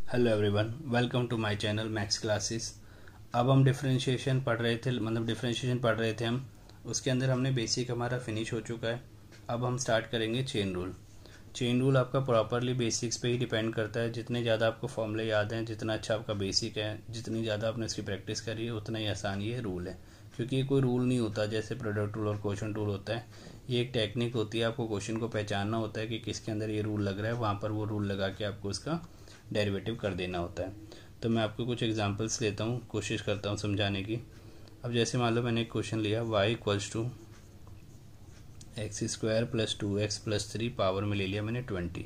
Hello everyone, welcome to my channel maths classes. अब हम differentiation पढ़ रहे थे, डिफरेंशिएशन पढ़ रहे थे हम। उसके अंदर हमने बेसिक हमारा फिनिश हो चुका है। अब हम स्टार्ट करेंगे चेन रूल। चेन रूल आपका प्रॉपरली बेसिक्स पे ही डिपेंड करता है। जितने ज़्यादा आपको फॉर्मूले याद हैं, जितना अच्छा आपका बेसिक है, जितनी ज़्यादा आपने इसकी प्रैक्टिस करी है, उतना ही आसान ये रूल है। क्योंकि ये कोई रूल नहीं होता जैसे प्रोडक्ट रूल और क्वोशंट रूल होता है। ये एक टेक्निक होती है। आपको क्वेश्चन को पहचानना होता है कि किसके अंदर ये रूल लग रहा है, वहाँ पर वो रूल लगा के आपको उसका डेरिवेटिव कर देना होता है। तो मैं आपको कुछ एग्जांपल्स लेता हूँ, कोशिश करता हूँ समझाने की। अब जैसे मान लो मैंने एक क्वेश्चन लिया, y equals to x square plus 2x plus 3 power में ले लिया मैंने 20।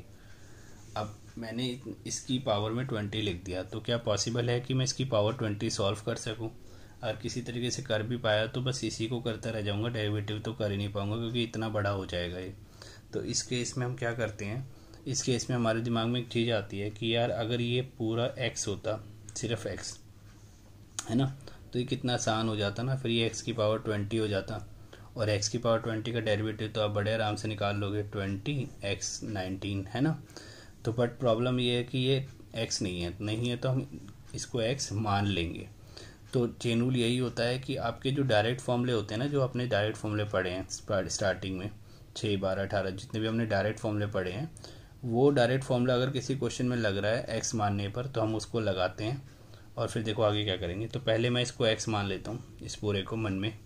अब मैंने इसकी पावर में 20 लिख दिया। तो क्या पॉसिबल है कि मैं इसकी पावर 20 सॉल्व कर सकूँ? अगर किसी तरीके से कर भी पाया तो बस इसी को करता रह जाऊँगा, डेरिवेटिव तो कर ही नहीं पाऊँगा क्योंकि इतना बड़ा हो जाएगा ये। तो इस केस में हम क्या करते हैं, इस केस में हमारे दिमाग में एक चीज़ आती है कि यार अगर ये पूरा x होता, सिर्फ x है ना, तो ये कितना आसान हो जाता ना। फिर ये x की पावर 20 हो जाता और x की पावर 20 का डेरिवेटिव तो आप बड़े आराम से निकाल लोगे, 20x 19 है ना। तो बट प्रॉब्लम ये है कि ये x नहीं है तो हम इसको x मान लेंगे। तो चेन रूल यही होता है कि आपके जो डायरेक्ट फॉर्मूले होते हैं ना, जो आपने डायरेक्ट फॉर्मूले पढ़े हैं स्टार्टिंग में 6, 12, 18 जितने भी हमने डायरेक्ट फॉर्मूले पढ़े हैं, वो डायरेक्ट फॉर्मूला अगर किसी क्वेश्चन में लग रहा है x मानने पर तो हम उसको लगाते हैं। और फिर देखो आगे क्या करेंगे। तो पहले मैं इसको x मान लेता हूँ, इस पूरे को मन में।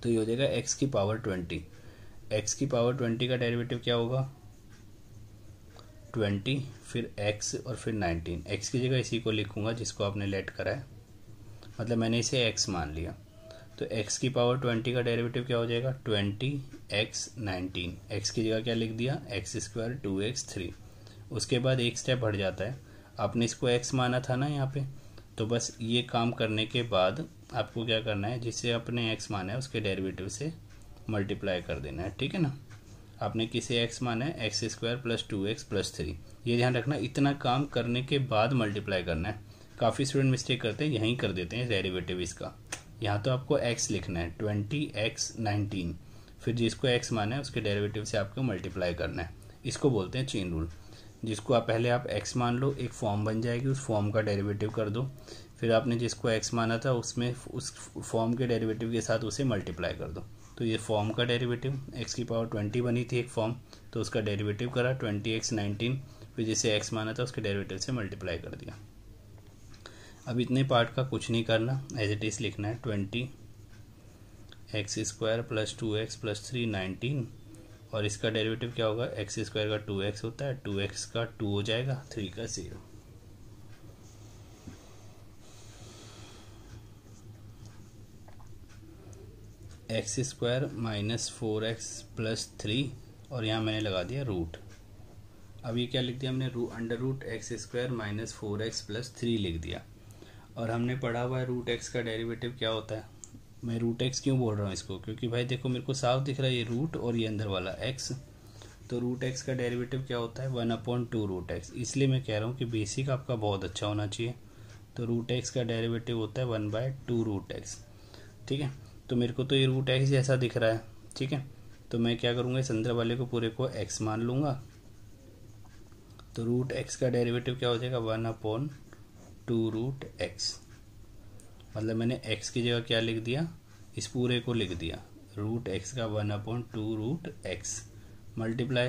तो ये हो जाएगा x की पावर 20। x की पावर 20 का डेरिवेटिव क्या होगा? 20 फिर x और फिर 19। x की जगह इसी को लिखूंगा जिसको आपने लेट करा है, मतलब मैंने इसे x मान लिया। तो x की पावर 20 का डेरिवेटिव क्या हो जाएगा? 20x 19। x की जगह क्या लिख दिया? x square 2x 3। उसके बाद एक स्टेप बढ़ जाता है, आपने इसको x माना था ना यहाँ पे, तो बस ये काम करने के बाद आपको क्या करना है, जिससे अपने x माना है उसके डेरिवेटिव से मल्टीप्लाई कर देना है, ठीक है ना। आपने किसे x माना है? x square plus 2x plus 3। ये ध्यान रखना, इतना काम करने के बाद मल्टीप्लाई करना है। काफ़ी स्टूडेंट मिस्टेक करते हैं, यहीं कर देते हैं डेरिवेटिव इसका। यहाँ तो आपको x लिखना है 20x 19, फिर जिसको x माना है उसके डेरिवेटिव से आपको मल्टीप्लाई करना है। इसको बोलते हैं चेन रूल। जिसको आप पहले आप x मान लो, एक फॉर्म बन जाएगी, उस फॉर्म का डेरिवेटिव कर दो। फिर आपने जिसको x माना था उसमें उस फॉर्म के डेरिवेटिव के साथ उसे मल्टीप्लाई कर दो। तो ये फॉर्म का डेरिवेटिव x की पावर 20 बनी थी एक फॉर्म, तो उसका डेरिवेटिव करा 20x 19, फिर जिसे x माना था उसके डेरिवेटिव से मल्टीप्लाई कर दिया। अब इतने पार्ट का कुछ नहीं करना, एज इट इज़ लिखना है 20x square plus 2x plus 3 19। और इसका डेरिवेटिव क्या होगा? x स्क्वायर का 2x होता है, 2x का 2 हो जाएगा, 3 का 0। X square minus 4x plus 3 और यहाँ मैंने लगा दिया रूट। अब ये क्या लिख दिया हमने? Under root x square minus 4x plus 3 लिख दिया। और हमने पढ़ा हुआ है रूट एक्स का डेरिवेटिव क्या होता है। मैं रूट एक्स क्यों बोल रहा हूँ इसको? क्योंकि भाई देखो मेरे को साफ दिख रहा है ये रूट और ये अंदर वाला एक्स। तो रूट एक्स का डेरिवेटिव क्या होता है? 1/2 रूट एक्स। इसलिए मैं कह रहा हूँ कि बेसिक आपका बहुत अच्छा होना चाहिए। तो रूट एक्स का डेरिवेटिव होता है 1/2 रूट एक्स, ठीक है। तो मेरे को तो ये रूट एक्स जैसा दिख रहा है, ठीक है। तो मैं क्या करूँगा, इस अंदर वाले को पूरे को एक्स मान लूँगा। तो रूट एक्स का डेरिवेटिव क्या हो जाएगा? 1/2 रूट एक्स। मतलब मैंने x की जगह क्या लिख दिया? इस पूरे को लिख दिया, रूट एक्स का 1/2 रूट एक्स मल्टीप्लाई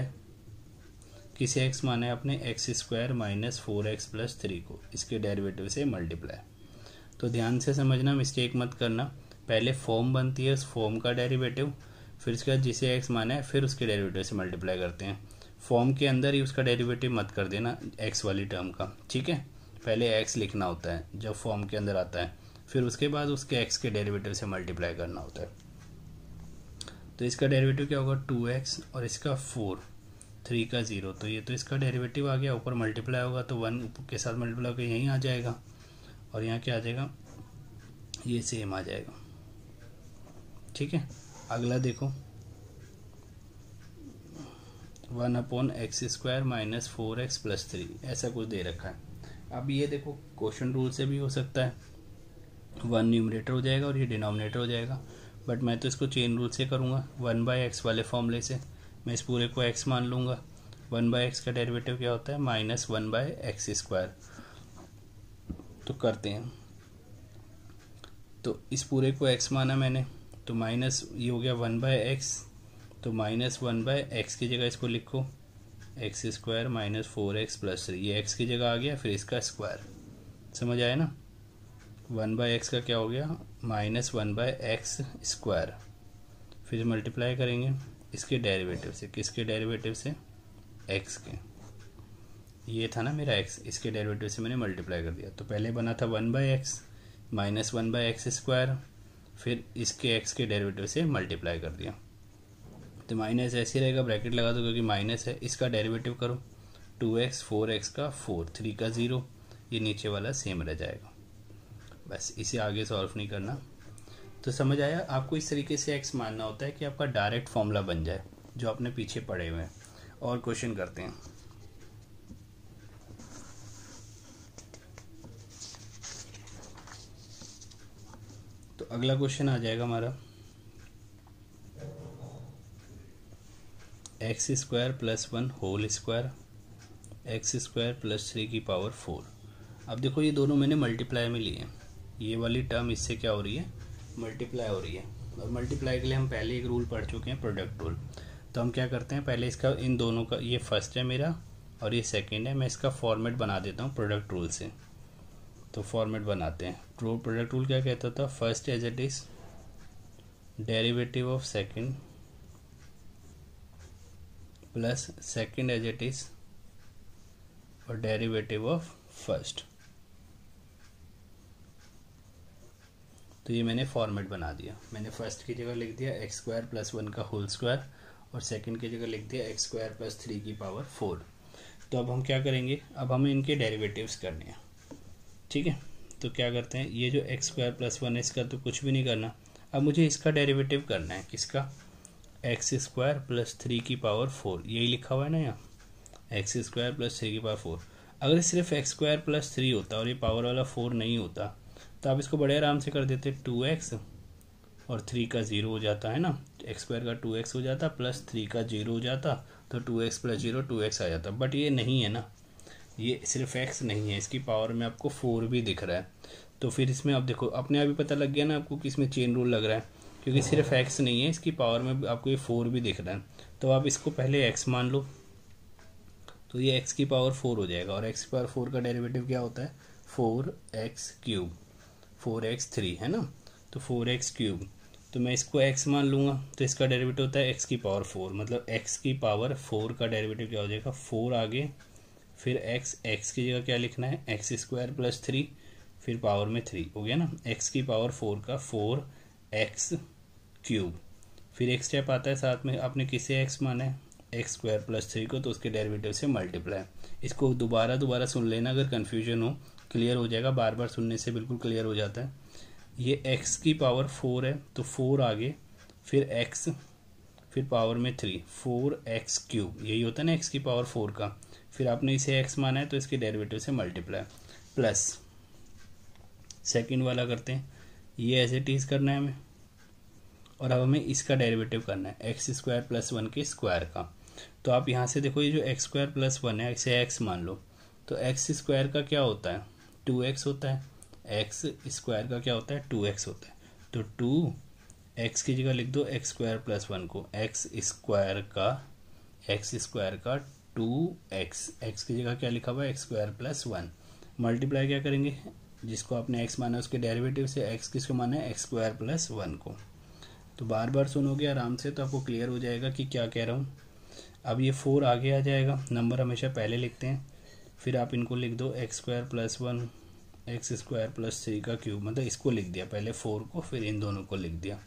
किसे x माना है आपने? X square minus 4x plus 3 को, इसके डेरिवेटिव से मल्टीप्लाई। तो ध्यान से समझना, मिस्टेक मत करना। पहले फॉर्म बनती है, उस फॉर्म का डेरिवेटिव, फिर उसके बाद जिसे x माना है फिर उसके डेरिवेटिव से मल्टीप्लाई करते हैं। फॉर्म के अंदर ही उसका डेरिवेटिव मत कर देना x वाली टर्म का, ठीक है। पहले x लिखना होता है जब फॉर्म के अंदर आता है, फिर उसके बाद उसके x के डेरिवेटिव से मल्टीप्लाई करना होता है। तो इसका डेरिवेटिव क्या होगा? 2x और इसका 4, 3 का 0। तो ये तो इसका डेरिवेटिव आ गया, ऊपर मल्टीप्लाई होगा तो 1 के साथ मल्टीप्लाई होकर यहीं आ जाएगा, और यहाँ क्या आ जाएगा? ये सेम आ जाएगा, ठीक है। अगला देखो, 1/x square minus 4x plus 3, ऐसा कुछ दे रखा है। अब ये देखो क्वेश्चन रूल से भी हो सकता है, 1 न्यूमरेटर हो जाएगा और ये डिनोमिनेटर हो जाएगा, बट मैं तो इसको चेन रूल से करूँगा 1/x वाले फॉर्मूले से। मैं इस पूरे को x मान लूँगा। 1/x का डेरिवेटिव क्या होता है? -1/x square. तो करते हैं। तो इस पूरे को x माना मैंने, तो माइनस ये हो गया 1/x, तो -1/x की जगह इसको लिखो x² - 4x + 3, ये x की जगह आ गया, फिर इसका स्क्वायर। समझ आया ना? 1/x का क्या हो गया -1/x², फिर मल्टीप्लाई करेंगे इसके डेरिवेटिव से। किसके डेरिवेटिव से? x के। ये था ना मेरा x, इसके डेरिवेटिव से मैंने मल्टीप्लाई कर दिया। तो पहले बना था 1/x -1/x², फिर इसके x के डेरिवेटिव से मल्टीप्लाई कर दिया। तो माइनस ऐसे रहेगा, ब्रैकेट लगा दो क्योंकि माइनस है। इसका डेरिवेटिव करो 2x 4x का 4, 3 का 0, ये नीचे वाला सेम रह जाएगा। बस इसे आगे सॉल्व नहीं करना। तो समझ आया? आपको इस तरीके से x मानना होता है कि आपका डायरेक्ट फॉर्मूला बन जाए जो आपने पीछे पढ़े हुए हैं। और क्वेश्चन करते हैं। तो अगला क्वेश्चन आ जाएगा हमारा x² + 1 होल स्क्वायर x² + 3 की पावर 4। अब देखो ये दोनों मैंने मल्टीप्लाई में लिए हैं, ये वाली टर्म इससे क्या हो रही है? मल्टीप्लाई हो रही है। और मल्टीप्लाई के लिए हम पहले एक रूल पढ़ चुके हैं, प्रोडक्ट रूल। तो हम क्या करते हैं, पहले इसका इन दोनों का, ये फर्स्ट है मेरा और ये सेकंड है, मैं इसका फॉर्मेट बना देता हूँ प्रोडक्ट रूल से। तो फॉर्मेट बनाते हैं। प्रोडक्ट रूल क्या कहता था? First as it is derivative of second plus second as it is और डेरिवेटिव ऑफ फर्स्ट। तो ये मैंने फॉर्मेट बना दिया। मैंने फर्स्ट की जगह लिख दिया x² + 1 का होल स्क्वायर और सेकंड की जगह लिख दिया x² + 3 की पावर 4। तो अब हम क्या करेंगे, अब हमें इनके डेरिवेटिव्स करने हैं। ठीक है, तो क्या करते हैं, ये जो x² + 1 है इसका तो कुछ भी नहीं करना। अब मुझे इसका डेरिवेटिव करना है। किसका? x² + 3 की पावर 4, यही लिखा हुआ है ना यहाँ, x² + 3 की पावर 4। अगर सिर्फ x² + 3 होता और ये पावर वाला 4 नहीं होता तो आप इसको बड़े आराम से कर देते, 2x और 3 का 0 हो जाता है ना, x² का 2x हो जाता प्लस 3 का 0 हो जाता, तो 2x + 0 2x आ जाता। बट ये नहीं है ना, ये सिर्फ x नहीं है, इसकी पावर में आपको 4 भी दिख रहा है। तो फिर इसमें आप देखो, अपने आप ही पता लग गया ना आपको कि इसमें चेन रूल लग रहा है, क्योंकि सिर्फ x नहीं है, इसकी पावर में आपको ये 4 भी दिख रहा है। तो आप इसको पहले x मान लो, तो ये x की पावर 4 हो जाएगा। और x की पावर 4 का डेरिवेटिव क्या होता है? 4x³ 4x3 है ना, तो 4x³। तो मैं इसको x मान लूँगा, तो इसका डेरिवेटिव होता है x की पावर 4, मतलब x की पावर 4 का डेरिवेटिव क्या हो जाएगा? 4 आगे, फिर x की जगह क्या लिखना है? x² + 3, फिर पावर में 3 हो गया ना, x की पावर 4 का 4x³। फिर एक स्टेप आता है साथ में, आपने किसे x माना है? x² + 3 को, तो उसके डेरिवेटिव से मल्टीप्लाई। इसको दोबारा सुन लेना, अगर कन्फ्यूजन हो क्लियर हो जाएगा, बार बार सुनने से बिल्कुल क्लियर हो जाता है। ये x की पावर 4 है, तो 4 आगे, फिर x, फिर पावर में 3, 4x³, यही होता है ना x की पावर 4 का। फिर आपने इसे x माना है तो इसके डेरिवेटिव से मल्टीप्लाई, प्लस सेकंड वाला करते हैं, ये एज इट इज करना है हमें। और अब हमें इसका डेरिवेटिव करना है x² + 1 के स्क्वायर का। तो आप यहाँ से देखो, ये जो x² + 1 है इसे x मान लो, तो x² का क्या होता है? 2x होता है। x² का क्या होता है? 2x होता है। तो 2x की जगह लिख दो x² + 1 को, x² का 2x, x की जगह क्या लिखा हुआ है? x² + 1। मल्टीप्लाई क्या करेंगे? जिसको आपने x माना उसके डेरिवेटिव से, x किसको माना है? x² + 1 को। तो बार बार सुनोगे आराम से तो आपको क्लियर हो जाएगा कि क्या कह रहा हूँ। अब ये 4 आगे आ जाएगा, नंबर हमेशा पहले लिखते हैं, फिर आप इनको लिख दो x² + 1 x² + 3 का क्यूब, मतलब इसको लिख दिया पहले 4 को, फिर इन दोनों को लिख दिया।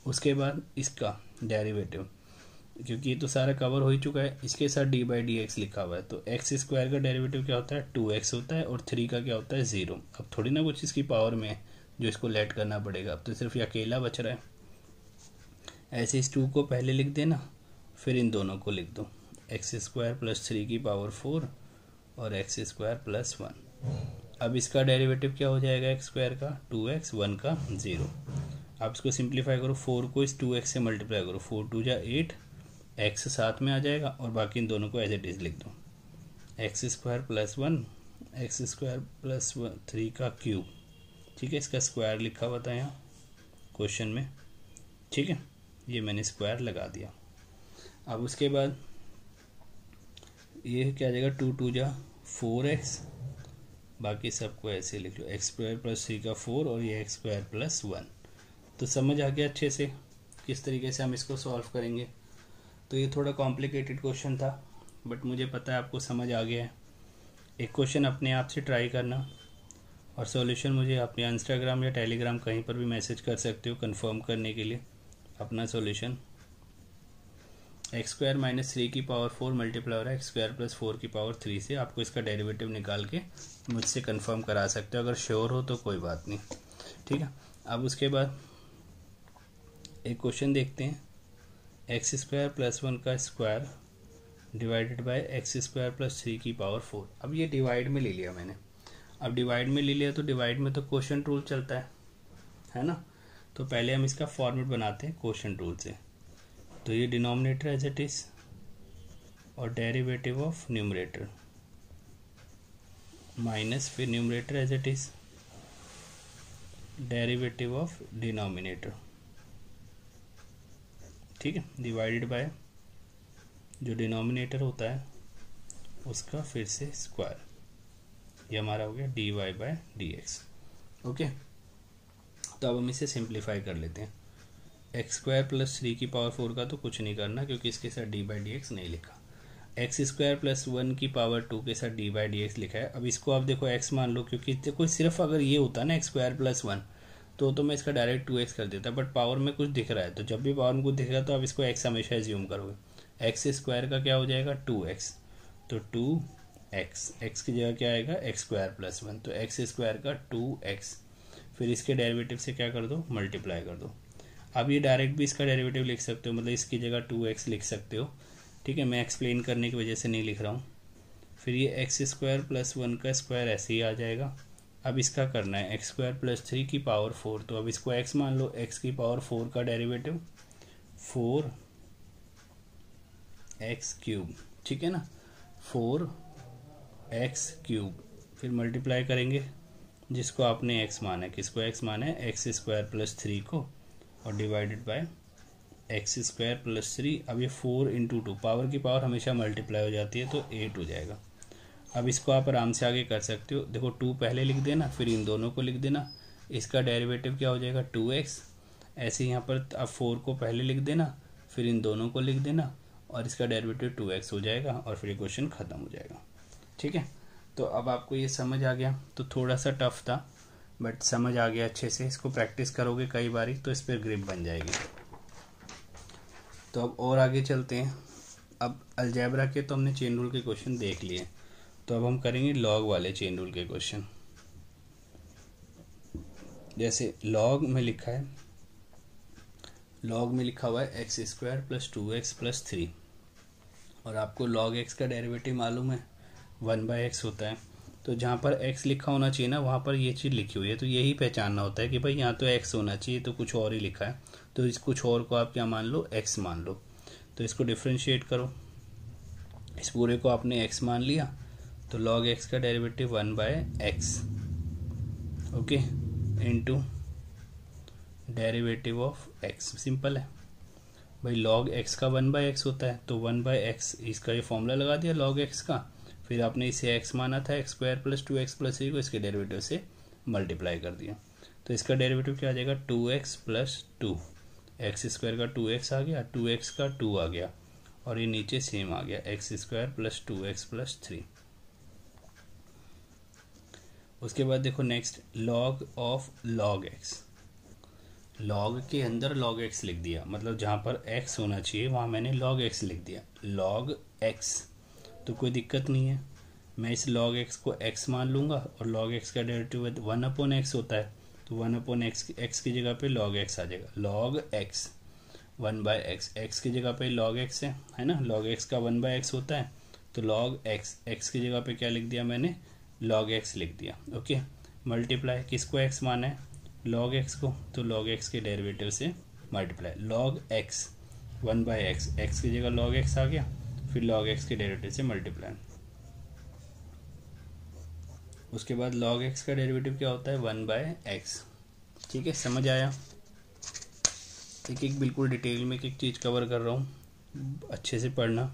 उसके बाद इसका डेरिवेटिव, क्योंकि ये तो सारा कवर हो ही चुका है, इसके साथ d/dx लिखा हुआ है। तो x² का डेरिवेटिव क्या होता है? 2x होता है, और 3 का क्या होता है? 0। अब थोड़ी ना कुछ इसकी पावर में है जो इसको लेट करना पड़ेगा, अब तो सिर्फ ये अकेला बच रहा है। ऐसे इस 2 को पहले लिख देना, फिर इन दोनों को लिख दो, x² + 3 की पावर 4 और x² + 1। अब इसका डेरिवेटिव क्या हो जाएगा? x² का 2x, 1 का 0। आप इसको सिंप्लीफाई करो, 4 को इस 2x से मल्टीप्लाई करो, 4 2 = 8, x साथ में आ जाएगा और बाकी इन दोनों को एज इट इज लिख दो, x² + 1 एक्स स्क्वायर प्लस 3 का क्यूब, ठीक है, इसका स्क्वायर लिखा हुआ था यहाँ क्वेश्चन में, ठीक है, ये मैंने स्क्वायर लगा दिया। अब उसके बाद ये क्या आ जाएगा, 2 2 जा 4x, बाकी सबको ऐसे लिख लो, एक्स स्क्वायर प्लस 3 का 4 और ये एक्स स्क्वायर प्लस 1। तो समझ आ गया अच्छे से किस तरीके से हम इसको सॉल्व करेंगे। तो ये थोड़ा कॉम्प्लिकेटेड क्वेश्चन था, बट मुझे पता है आपको समझ आ गया है। एक क्वेश्चन अपने आप से ट्राई करना और सॉल्यूशन मुझे अपने इंस्टाग्राम या टेलीग्राम कहीं पर भी मैसेज कर सकते हो कंफर्म करने के लिए अपना सॉल्यूशन। एक्स स्क्वायर माइनस 3 की पावर 4 मल्टीप्लाई हो रहा है एक्स स्क्वायर प्लस 4 की पावर 3 से। आपको इसका डेरिवेटिव निकाल के मुझसे कंफर्म करा सकते हो, अगर श्योर हो तो कोई बात नहीं, ठीक है। अब उसके बाद एक क्वेश्चन देखते हैं, एक्स स्क्वायर प्लस 1 का square divided by x square plus 3 की पावर 4। अब ये डिवाइड में ले लिया मैंने। अब डिवाइड में ले लिया तो डिवाइड में तो क्वोशंट रूल चलता है ना। तो पहले हम इसका फॉर्मेट बनाते हैं क्वोशंट रूल से। तो ये डिनोमिनेटर एज इट इज और डेरिवेटिव ऑफ न्यूमरेटर माइनस फिर numerator as it is derivative of denominator, ठीक है, डिवाइडेड बाय जो डिनोमिनेटर होता है उसका फिर से स्क्वायर, ये हमारा हो गया dy बाय dx। ओके, तो अब हम इसे सिंप्लीफाई कर लेते हैं। एक्स स्क्वायर प्लस 3 की पावर 4 का तो कुछ नहीं करना क्योंकि इसके साथ डी बाई डी एक्स नहीं लिखा। एक्स स्क्वायर प्लस 1 की पावर 2 के साथ डी बाई डी एक्स लिखा है। अब इसको आप देखो एक्स मान लो, क्योंकि देखो सिर्फ अगर ये होता ना एक्स स्क्वायर प्लस 1 तो मैं इसका डायरेक्ट 2x कर देता, बट पावर में कुछ दिख रहा है, तो जब भी पावर में कुछ दिख रहा है तो आप इसको x हमेशा एज्यूम करोगे। एक्स स्क्वायर का क्या हो जाएगा 2x, तो 2x, x की जगह क्या आएगा एक्स स्क्वायर प्लस 1, तो एक्स स्क्वायर का 2x, फिर इसके डेरिवेटिव से क्या कर दो मल्टीप्लाई कर दो। अब ये डायरेक्ट भी इसका डेरिवेटिव लिख सकते हो, मतलब इसकी जगह 2x लिख सकते हो, ठीक है, मैं एक्सप्लेन करने की वजह से नहीं लिख रहा हूँ। फिर ये एक्स स्क्वायर प्लस 1 का स्क्वायर ऐसे ही आ जाएगा। अब इसका करना है एक्स स्क्वायर प्लस 3 की पावर 4, तो अब इसको x मान लो, x की पावर 4 का डेरिवेटिव 4x क्यूब, ठीक है ना, 4x क्यूब, फिर मल्टीप्लाई करेंगे जिसको आपने x माना है, किसको x माना है एक्स स्क्वायर प्लस 3 को, और divided by x square plus 3। अब ये 4 इंटू 2, पावर की पावर हमेशा मल्टीप्लाई हो जाती है तो 8 हो जाएगा। अब इसको आप आराम से आगे कर सकते हो, देखो 2 पहले लिख देना फिर इन दोनों को लिख देना, इसका डेरिवेटिव क्या हो जाएगा 2x, ऐसे यहाँ पर अब 4 को पहले लिख देना फिर इन दोनों को लिख देना और इसका डेरिवेटिव 2x हो जाएगा और फिर क्वेश्चन ख़त्म हो जाएगा, ठीक है। तो अब आपको ये समझ आ गया, तो थोड़ा सा टफ था बट समझ आ गया अच्छे से। इसको प्रैक्टिस करोगे कई बारी तो इस पर ग्रिप बन जाएगी। तो अब और आगे चलते हैं। अब अलजेब्रा के तो हमने चेन रूल के क्वेश्चन देख लिए, तो अब हम करेंगे लॉग वाले चेन रूल के क्वेश्चन। जैसे लॉग में लिखा है, लॉग में लिखा हुआ है x square plus 2x plus 3, और आपको लॉग x का डेरिवेटिव मालूम है 1/x होता है। तो जहाँ पर x लिखा होना चाहिए ना वहाँ पर ये चीज़ लिखी हुई है, तो यही पहचानना होता है कि भाई यहाँ तो x होना चाहिए, तो कुछ और ही लिखा है, तो इस कुछ और को आप क्या मान लो x मान लो। तो इसको डिफ्रेंशिएट करो, इस पूरे को आपने x मान लिया, तो log x का derivative 1/x, okay, into derivative of x। Simple है भाई, log x का 1/x होता है तो 1/x, इसका ये फॉर्मूला लगा दिया log x का, फिर आपने इसे x माना था x square plus 2x plus 3 को, इसके डेरिवेटिव से मल्टीप्लाई कर दिया, तो इसका डेरिवेटिव क्या आ जाएगा 2x प्लस 2, एक्स स्क्वायर का 2x आ गया, 2x का 2 आ गया, और ये नीचे सेम आ गया x square plus 2x plus 3। उसके बाद देखो next log of log x, log के अंदर log x लिख दिया, मतलब जहाँ पर x होना चाहिए वहाँ मैंने log x लिख दिया, log x, तो कोई दिक्कत नहीं है, मैं इस log x को x मान लूँगा, और log x का डेरिवेटिव 1/x होता है, तो 1/x, x की जगह पे log x आ जाएगा, log x 1/x, x की जगह पे log x है ना, log x का 1/x होता है, तो log x, x की जगह पे क्या लिख दिया मैंने log x लिख दिया, ओके। मल्टीप्लाई किसको x माना है log x को, तो log x के डेरिवेटिव से multiply, log x 1/x, x की जगह log x आ गया, फिर log x के डेरिवेटिव से मल्टीप्लाई, उसके बाद log x का डेरिवेटिव क्या होता है 1/x। ठीक है, समझ आया। एक एक बिल्कुल डिटेल में एक एक चीज़ कवर कर रहा हूँ, अच्छे से पढ़ना।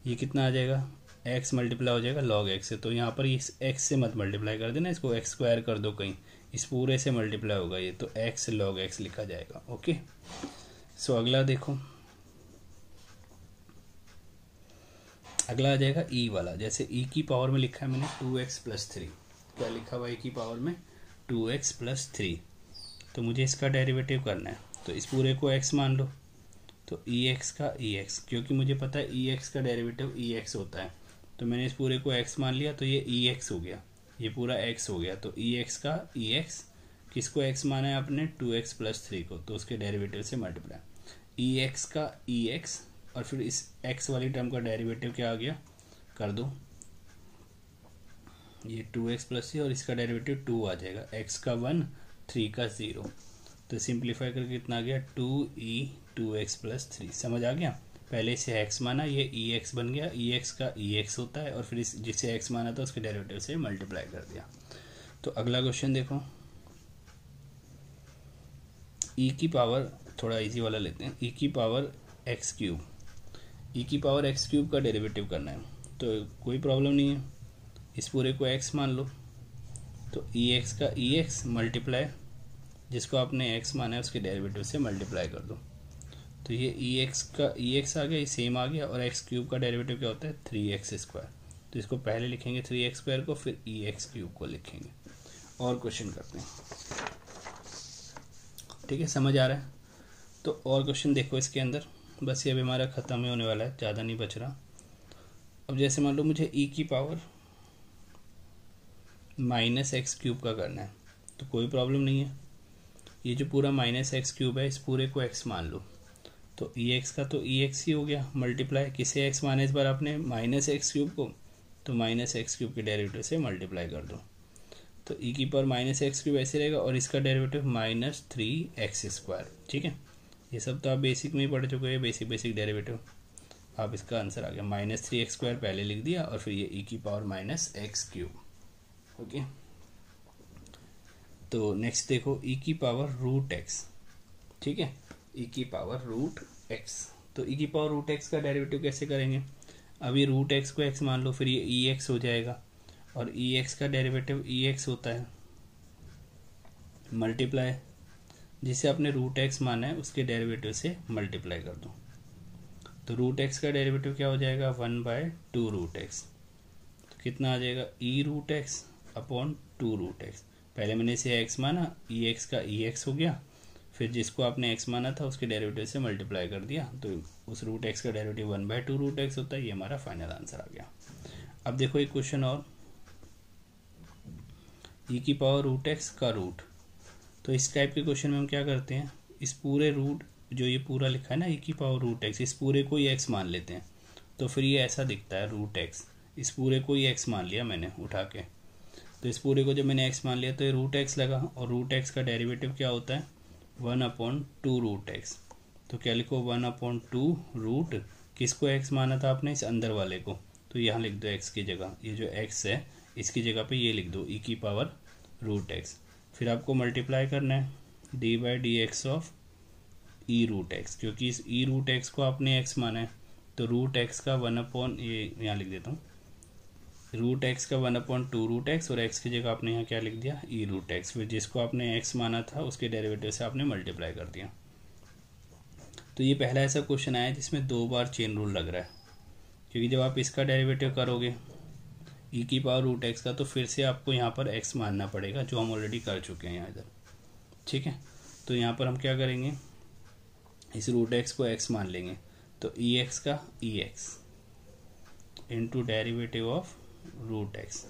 ये कितना आ जाएगा, x मल्टीप्लाई हो जाएगा log x से, तो यहाँ पर इस x से मत मल्टीप्लाई कर देना, इसको x स्क्वायर कर दो कहीं, इस पूरे से मल्टीप्लाई होगा ये, तो x log x लिखा जाएगा। ओके, सो अगला देखो, अगला आ जाएगा e वाला। जैसे e की पावर में लिखा है मैंने 2x + 3, क्या लिखा हुआ है e की पावर में 2x + 3, तो मुझे इसका डेरिवेटिव करना है, तो इस पूरे को x मान लो, तो ex का ex, क्योंकि मुझे पता है ex का डेरिवेटिव ex होता है, तो मैंने इस पूरे को x मान लिया, तो ये ex हो गया, ये पूरा x हो गया, तो ex का ex, किसको x माना है आपने 2x + 3 को, तो उसके डेरिवेटिव से मल्टीप्लाई, ex का ex, और फिर इस x वाली टर्म का डेरिवेटिव क्या आ गया, कर दो, ये 2x + 3 और इसका डेरिवेटिव 2 आ जाएगा, x का 1, 3 का 0, तो सिंप्लीफाई करके कितना आ गया 2e 2x + 3। समझ आ गया, पहले इसे x माना, ये ex बन गया, ex का ex होता है, और फिर इस जिसे x माना था उसके डेरिवेटिव से मल्टीप्लाई कर दिया। तो अगला क्वेश्चन देखो, e की पावर, थोड़ा इजी वाला लेते हैं, e की पावर x³, e की पावर x³ का डेरिवेटिव करना है, तो कोई प्रॉब्लम नहीं है, इस पूरे को x मान लो, तो ex का ex मल्टीप्लाई, जिसको आपने x माना है उसके डेरिवेटिव से मल्टीप्लाई कर दो, तो ये ex का ex आ गया, ये सेम आ गया, और x³ का डेरिवेटिव क्या होता है 3x², तो इसको पहले लिखेंगे 3x² को, फिर ex³ को लिखेंगे। और क्वेश्चन करते हैं, ठीक है, समझ आ रहा है। तो और क्वेश्चन देखो इसके अंदर, बस ये अभी हमारा ख़त्म ही होने वाला है, ज़्यादा नहीं बच रहा। अब जैसे मान लो मुझे e की पावर -x³ का करना है, तो कोई प्रॉब्लम नहीं है, ये जो पूरा -x³ है इस पूरे को x मान लो, तो ex का तो ex ही हो गया, मल्टीप्लाई किसे x माना इस बार आपने -x³ को, तो -x³ के डेरिवेटिव से मल्टीप्लाई कर दो, तो e की पावर -x³ ऐसे रहेगा, और इसका डेरिवेटिव -3x²। ठीक है, ये सब तो आप बेसिक में ही पढ़ चुके हैं, बेसिक डेरिवेटिव, आप इसका आंसर आ गया -3x² पहले लिख दिया, और फिर ये e की पावर -x³। ओके, तो नेक्स्ट देखो e की पावर √x, ठीक है, e की पावर √x, तो e की पावर √x का डेरिवेटिव कैसे करेंगे, अभी √x को x मान लो, फिर ये ex हो जाएगा, और ex का डेरिवेटिव ex होता है, मल्टीप्लाई, जिसे आपने √x माना है उसके डेरिवेटिव से मल्टीप्लाई कर दो, तो √x का डेरिवेटिव क्या हो जाएगा 1/2√x, तो कितना आ जाएगा e√x अपॉन 2√x, पहले मैंने इसे x माना, ex का ex हो गया, फिर जिसको आपने x माना था उसके डेरिवेटिव से मल्टीप्लाई कर दिया, तो उस √x का डेरिवेटिव 1/2√x होता है, ये हमारा फाइनल आंसर आ गया। अब देखो एक क्वेश्चन और, e की पावर √x का रूट, तो इस टाइप के क्वेश्चन में हम क्या करते हैं, इस पूरे रूट जो ये पूरा लिखा है ना e की पावर √x, इस पूरे को ही x मान लेते हैं, तो फिर ये ऐसा दिखता है √x, इस पूरे को ही x मान लिया मैंने उठा के, तो इस पूरे को जब मैंने x मान लिया तो ये √x लगा, और √x का डेरिवेटिव क्या होता है 1/2√x, तो क्या लिखो 1/2 रूट, किसको x माना था आपने इस अंदर वाले को, तो यहाँ लिख दो x की जगह, ये जो x है इसकी जगह पे ये लिख दो e की पावर √x, फिर आपको मल्टीप्लाई करना है d/dx ऑफ e√x, क्योंकि इस e√x को आपने x माना है, तो √x का 1/, ये यहाँ लिख देता हूँ, √x का 1/2√x, और x की जगह आपने यहाँ क्या लिख दिया e√x, फिर जिसको आपने x माना था उसके डेरिवेटिव से आपने मल्टीप्लाई कर दिया। तो ये पहला ऐसा क्वेश्चन आया जिसमें 2 बार चेन रूल लग रहा है, क्योंकि जब आप इसका डेरिवेटिव करोगे e की पावर √x का, तो फिर से आपको यहाँ पर x मानना पड़ेगा, जो हम ऑलरेडी कर चुके हैं यहाँ इधर। ठीक है, तो यहाँ पर हम क्या करेंगे, इस √x को x मान लेंगे, तो ex का ex into derivative of √x,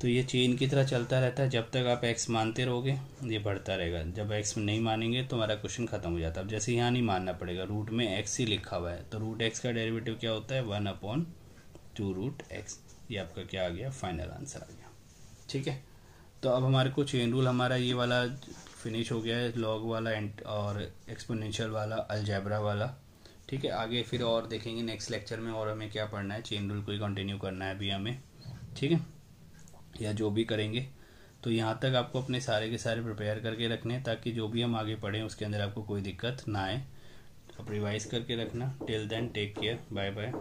तो ये चेन की तरह चलता रहता है, जब तक आप x मानते रहोगे ये बढ़ता रहेगा, जब x नहीं मानेंगे तो हमारा क्वेश्चन खत्म हो जाता है। अब जैसे यहाँ नहीं मानना पड़ेगा, रूट में x ही लिखा हुआ है, तो √x का डेरिवेटिव क्या होता है 1/2√x, ये आपका क्या आ गया फाइनल आंसर आ गया। ठीक है, तो अब हमारे को चेन रूल हमारा ये वाला फिनिश हो गया है, लॉग वाला और एक्सपोनेंशियल वाला, अलजेब्रा वाला। ठीक है, आगे फिर और देखेंगे नेक्स्ट लेक्चर में, और हमें क्या पढ़ना है, चेन रूल को ही कंटिन्यू करना है अभी हमें। ठीक है, या जो भी करेंगे। तो यहाँ तक आपको अपने सारे के सारे प्रिपेयर करके रखने हैं ताकि जो भी हम आगे पढ़ें उसके अंदर आपको कोई दिक्कत ना आए। आप रिवाइज करके रखना। Till then take care, bye bye.